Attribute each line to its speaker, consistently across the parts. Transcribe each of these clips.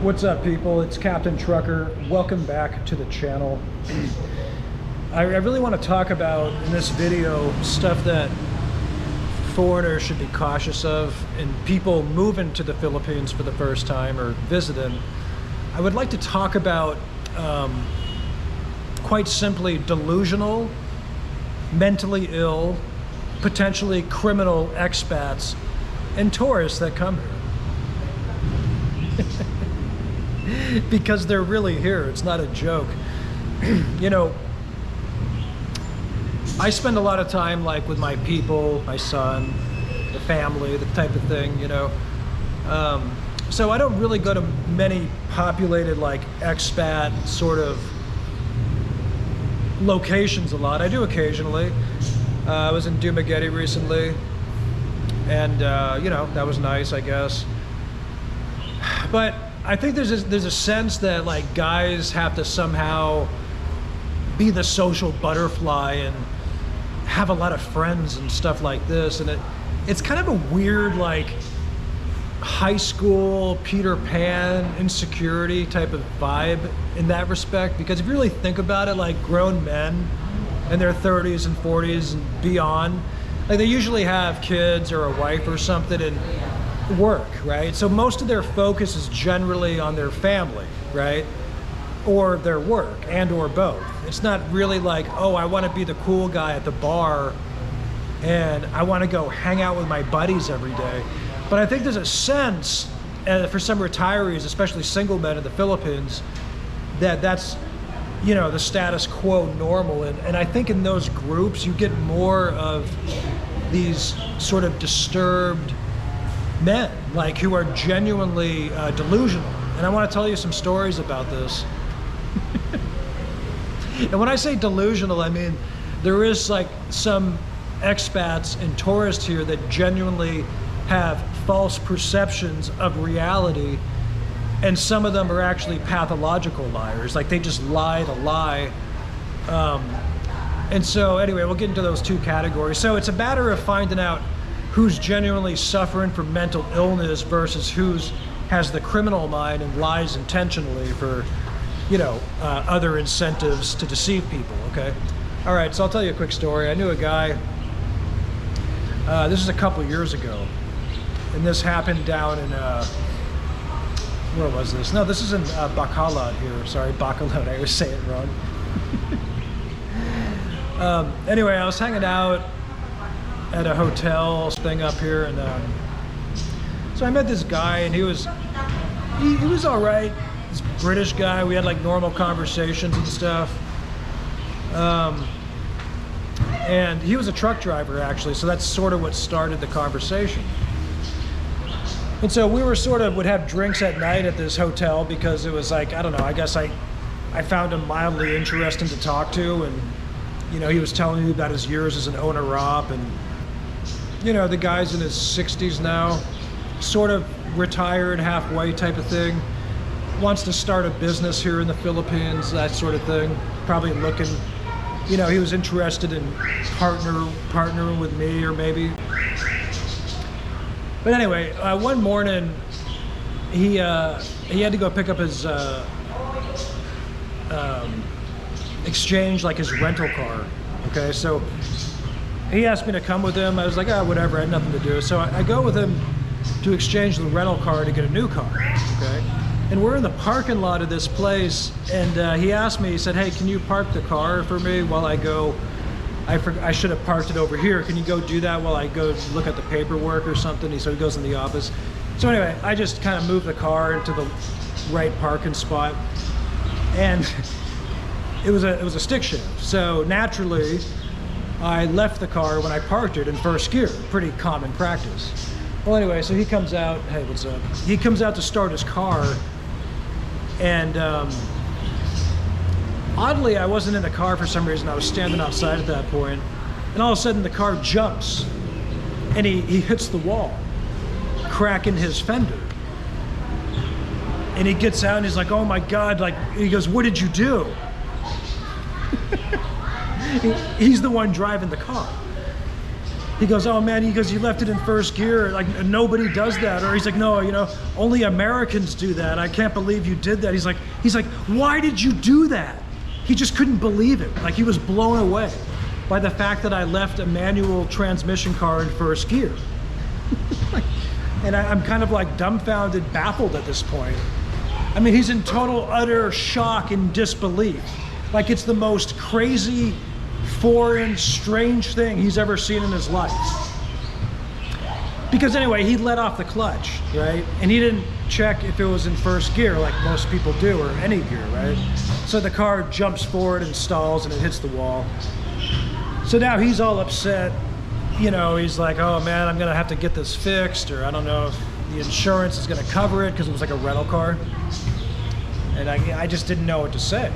Speaker 1: What's up, people? It's Captain Trucker. Welcome back to the channel. I really want to talk about in this video stuff that foreigners should be cautious of, and people moving to the Philippines for the first time or visiting. I would like to talk about, quite simply, delusional, mentally ill, potentially criminal expats and tourists that come here. Because they're really here. It's not a joke. You know, I spend a lot of time like with my people, my son, the family, the type of thing, you know. So I don't really go to many populated like expat sort of locations a lot. I do occasionally. I was in Dumaguete recently, and you know, that was nice, I guess. But I think there's a sense that like guys have to somehow be the social butterfly and have a lot of friends and stuff like this, and it's kind of a weird like high school Peter Pan insecurity type of vibe in that respect, because if you really think about it, like grown men in their 30s and 40s and beyond, like they usually have kids or a wife or something and work, right? So most of their focus is generally on their family, right? Or their work, and or both. It's not really like, oh, I want to be the cool guy at the bar and I want to go hang out with my buddies every day. But I think there's a sense for some retirees, especially single men in the Philippines, that that's, you know, the status quo normal. And I think in those groups you get more of these sort of disturbed men, like who are genuinely delusional. And I want to tell you some stories about this. And when I say delusional, I mean there is like some expats and tourists here that genuinely have false perceptions of reality, and some of them are actually pathological liars. Like they just lie to lie. And so anyway, we'll get into those two categories. So it's a matter of finding out who's genuinely suffering from mental illness versus who's has the criminal mind and lies intentionally for, you know, other incentives to deceive people, okay? All right, so I'll tell you a quick story. I knew a guy, this is a couple years ago, and this happened down in, where was this? No, this is in Bacolod here. Sorry, Bacolod, I always say it wrong. Anyway, I was hanging out at a hotel thing up here, and so I met this guy, and he was all right. This British guy. We had like normal conversations and stuff, and he was a truck driver actually, so that's sort of what started the conversation. And so we were would have drinks at night at this hotel because it was like, I don't know, I guess I found him mildly interesting to talk to, and you know, he was telling me about his years as an owner-op, and you know, the guy's in his 60s now, sort of retired halfway type of thing, wants to start a business here in the Philippines, that sort of thing, probably looking, you know, he was interested in partnering with me or maybe. But anyway, one morning he had to go pick up his exchange, like his rental car, okay? So he asked me to come with him. I was like, oh, whatever, I had nothing to do. So I go with him to exchange the rental car to get a new car, okay? And we're in the parking lot of this place, and he asked me, he said, hey, can you park the car for me while I go? I should have parked it over here. Can you go do that while I go look at the paperwork or something? So he goes in the office. So anyway, I just kind of moved the car into the right parking spot, and it was a stick shift. So naturally, I left the car when I parked it in first gear, pretty common practice. Well, anyway, so he comes out, hey, what's up? He comes out to start his car, and oddly, I wasn't in the car for some reason. I was standing outside at that point, and all of a sudden the car jumps, and he hits the wall, cracking his fender. And he gets out and he's like, oh my God, like, he goes, what did you do? He's the one driving the car. he goes, oh man, he goes, you left it in first gear, like nobody does that. Or he's like, no, you know, only Americans do that. I can't believe you did that. He's like, why did you do that? He just couldn't believe it. Like, he was blown away by the fact that I left a manual transmission car in first gear. And I'm kind of like dumbfounded, baffled at this point. I mean, he's in total, utter shock and disbelief. Like, it's the most crazy, foreign, strange thing he's ever seen in his life. Because anyway, he let off the clutch, right? And he didn't check if it was in first gear like most people do, or any gear, right? So the car jumps forward and stalls and it hits the wall. So now he's all upset. You know, he's like, oh man, I'm gonna have to get this fixed, or I don't know if the insurance is gonna cover it, because it was like a rental car. And I just didn't know what to say.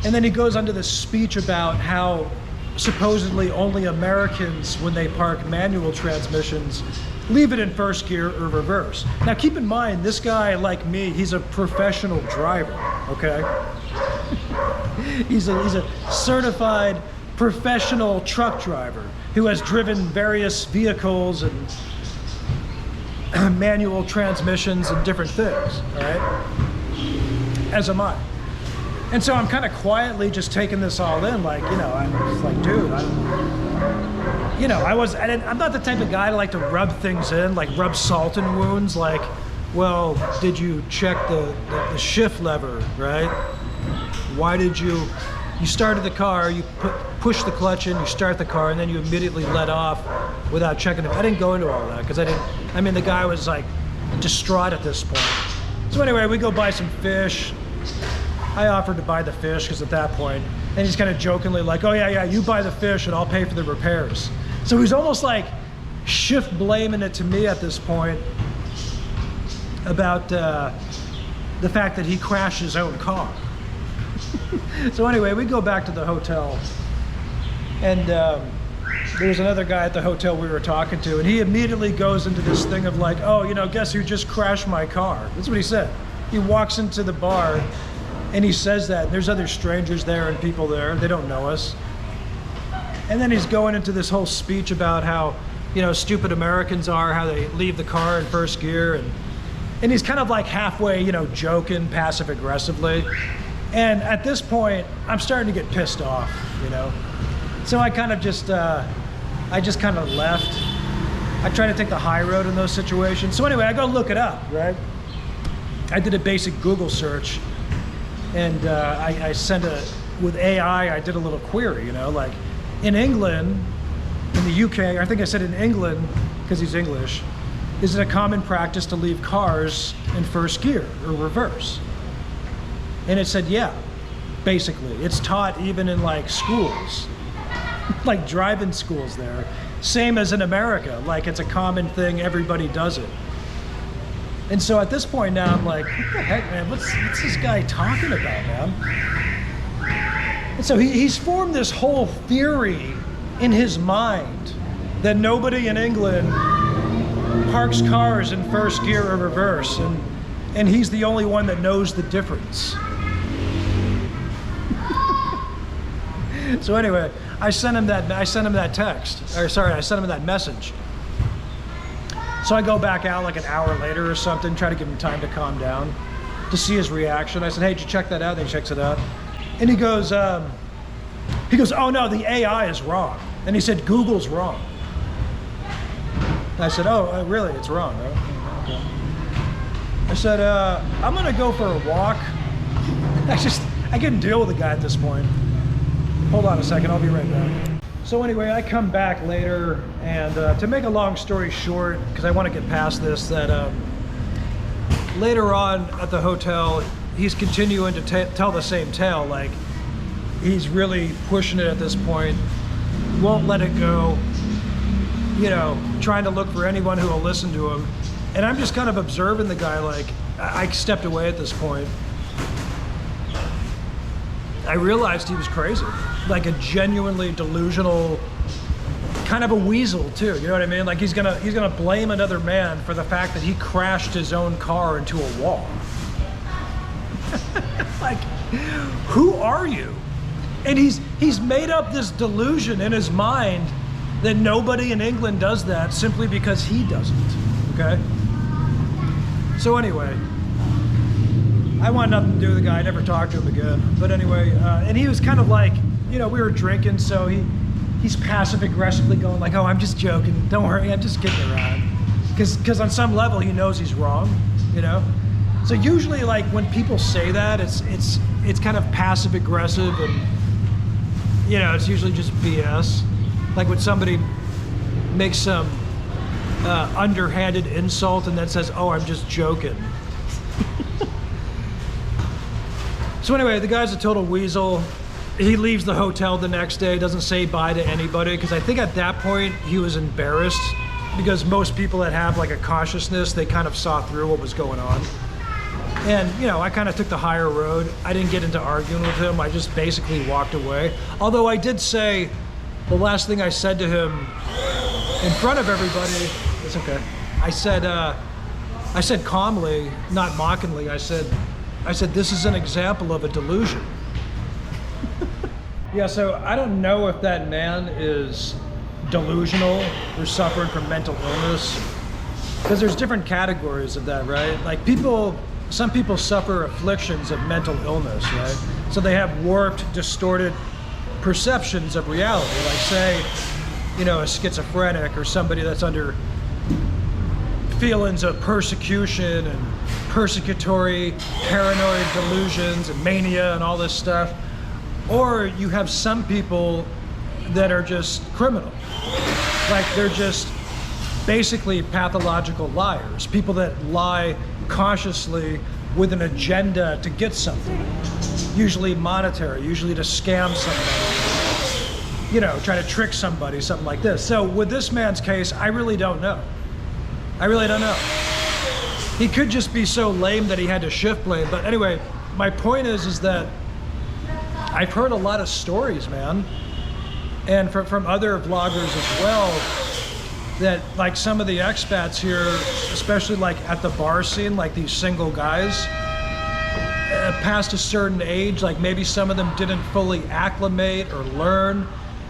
Speaker 1: And then he goes into this speech about how supposedly only Americans, when they park manual transmissions, leave it in first gear or reverse. Now keep in mind, this guy, like me, he's a professional driver, okay? he's a certified professional truck driver who has driven various vehicles and manual transmissions and different things, all right? As am I. And so I'm kind of quietly just taking this all in, like, you know, I'm just like, dude, I'm not the type of guy to like to rub things in, like rub salt in wounds, like, well, did you check the shift lever, right? Why did you started the car, you push the clutch in, you start the car, and then you immediately let off without checking it. I didn't go into all that, because the guy was like distraught at this point. So anyway, we go buy some fish. I offered to buy the fish, because at that point, and he's kind of jokingly like, oh yeah, you buy the fish and I'll pay for the repairs. So he's almost like shift blaming it to me at this point about the fact that he crashed his own car. So anyway, we go back to the hotel, and there was another guy at the hotel we were talking to, and he immediately goes into this thing of like, oh, you know, guess who just crashed my car? That's what he said. He walks into the bar and he says that. There's other strangers there and people there. They don't know us. And then he's going into this whole speech about how, you know, stupid Americans are, how they leave the car in first gear. And he's kind of like halfway, you know, joking passive aggressively. And at this point, I'm starting to get pissed off, you know? So I kind of just kind of left. I try to take the high road in those situations. So anyway, I go look it up, right? I did a basic Google search, and I sent with AI, I did a little query, you know, like in England, in the UK, I think I said in England, because he's English, is it a common practice to leave cars in first gear or reverse? And it said, yeah, basically. It's taught even in like schools, like driving schools there. Same as in America, like it's a common thing, everybody does it. And so at this point now, I'm like, what the heck, man, what's this guy talking about, man? And so he's formed this whole theory in his mind that nobody in England parks cars in first gear or reverse, and he's the only one that knows the difference. So anyway, I sent him that text, or sorry, I sent him that message. So I go back out like an hour later or something, try to give him time to calm down, to see his reaction. I said, hey, did you check that out? And he checks it out. And he goes, oh no, the AI is wrong. And he said, Google's wrong. And I said, oh, really, it's wrong, right? Okay. I said, I'm gonna go for a walk. I couldn't deal with the guy at this point. Hold on a second, I'll be right back. So anyway, I come back later, and to make a long story short, because I want to get past this, that later on at the hotel, he's continuing to tell the same tale. Like, he's really pushing it at this point, won't let it go, you know, trying to look for anyone who will listen to him. And I'm just kind of observing the guy. Like, I stepped away at this point. I realized he was crazy, like a genuinely delusional, kind of a weasel too. You know what I mean? Like he's gonna blame another man for the fact that he crashed his own car into a wall. Like, who are you? And he's made up this delusion in his mind that nobody in England does that simply because he doesn't, okay? So anyway, I want nothing to do with the guy. I never talked to him again. But anyway, and he was kind of like, you know, we were drinking, so he's passive aggressively going like, oh, I'm just joking. Don't worry, I'm just kidding around. Because on some level, he knows he's wrong, you know? So usually, like, when people say that, it's kind of passive aggressive, and, you know, it's usually just BS. Like when somebody makes some underhanded insult and then says, oh, I'm just joking. So anyway, the guy's a total weasel. He leaves the hotel the next day, doesn't say bye to anybody, because I think at that point he was embarrassed, because most people that have like a cautiousness, they kind of saw through what was going on. And, you know, I kind of took the higher road. I didn't get into arguing with him. I just basically walked away. Although I did say, the last thing I said to him in front of everybody, it's okay. I said calmly, not mockingly, I said, this is an example of a delusion. Yeah, so I don't know if that man is delusional or suffering from mental illness, because there's different categories of that, right? Like some people suffer afflictions of mental illness, right? So they have warped, distorted perceptions of reality. Like say, you know, a schizophrenic or somebody that's under feelings of persecution and persecutory paranoid delusions and mania and all this stuff. Or you have some people that are just criminal. Like they're just basically pathological liars. People that lie consciously with an agenda to get something. Usually monetary, usually to scam somebody. You know, try to trick somebody, something like this. So with this man's case, I really don't know. I really don't know. He could just be so lame that he had to shift blame. But anyway, my point is that I've heard a lot of stories, man, and from other vloggers as well, that like some of the expats here, especially like at the bar scene, like these single guys, past a certain age, like maybe some of them didn't fully acclimate or learn,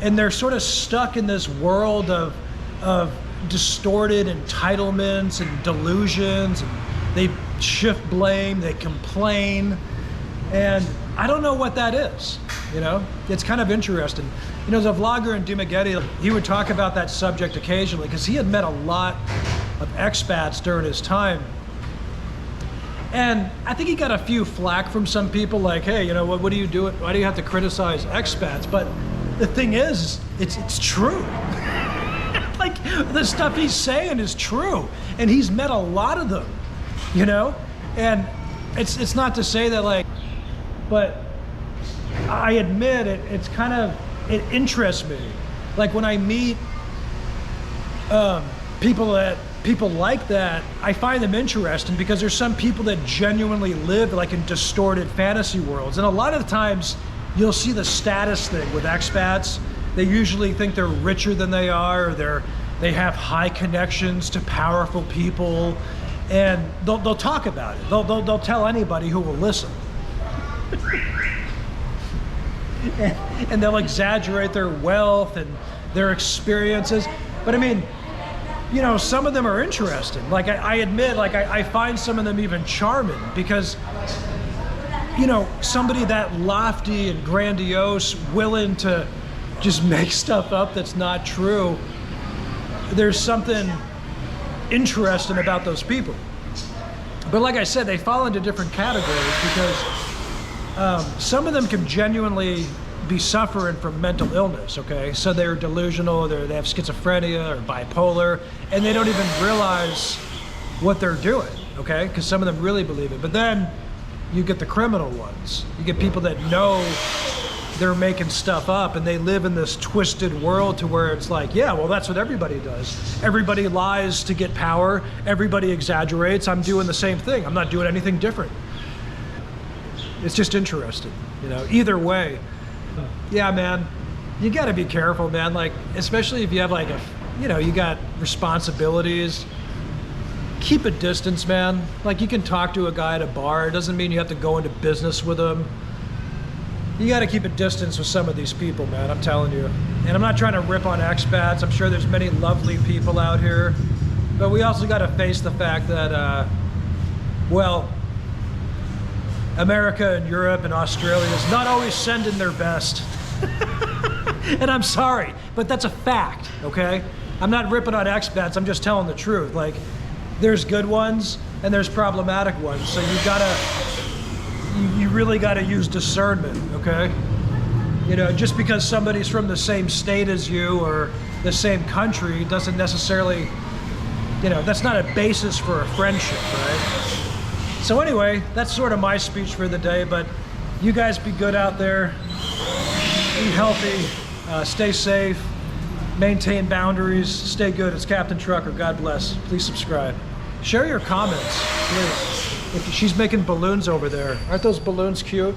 Speaker 1: and they're sort of stuck in this world of distorted entitlements and delusions, and they shift blame, they complain, and I don't know what that is, you know? It's kind of interesting. You know, as a vlogger in Dumageddon, he would talk about that subject occasionally because he had met a lot of expats during his time. And I think he got a few flack from some people like, hey, you know, what do you do? Why do you have to criticize expats? But the thing is, it's true. Like, the stuff he's saying is true. And he's met a lot of them, you know? And it's not to say that, like, but I admit it's kind of, it interests me. Like when I meet people like that, I find them interesting because there's some people that genuinely live like in distorted fantasy worlds. And a lot of the times you'll see the status thing with expats. They usually think they're richer than they are, or they have high connections to powerful people, and they'll talk about it. They'll tell anybody who will listen. And they'll exaggerate their wealth and their experiences. But I mean, you know, some of them are interesting. Like I admit, like I find some of them even charming because, you know, somebody that lofty and grandiose, willing to just make stuff up that's not true, there's something interesting about those people. But like I said, they fall into different categories because some of them can genuinely be suffering from mental illness, okay? So they're delusional, they have schizophrenia or bipolar, and they don't even realize what they're doing, okay? Because some of them really believe it. But then you get the criminal ones. You get people that know they're making stuff up and they live in this twisted world to where it's like, yeah, well, that's what everybody does. Everybody lies to get power. Everybody exaggerates. I'm doing the same thing. I'm not doing anything different. It's just interesting, you know, either way. Yeah, man, you got to be careful, man. Like, especially if you have like you know, you got responsibilities. Keep a distance, man. Like, you can talk to a guy at a bar. It doesn't mean you have to go into business with him. you got to keep a distance with some of these people, man. I'm telling you. And I'm not trying to rip on expats. I'm sure there's many lovely people out here, but we also got to face the fact that, well, America and Europe and Australia is not always sending their best. And I'm sorry, but that's a fact, okay? I'm not ripping on expats, I'm just telling the truth. Like, there's good ones and there's problematic ones, so you really gotta use discernment, okay? You know, just because somebody's from the same state as you or the same country doesn't necessarily, you know, that's not a basis for a friendship, right? So anyway, that's sort of my speech for the day, but you guys be good out there, eat healthy, stay safe, maintain boundaries, stay good. It's Captain Trucker, God bless. Please subscribe. Share your comments, please. If she's making balloons over there. Aren't those balloons cute?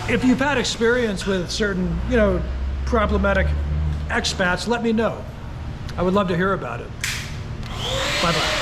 Speaker 1: If you've had experience with certain, you know, problematic expats, let me know. I would love to hear about it. Bye-bye.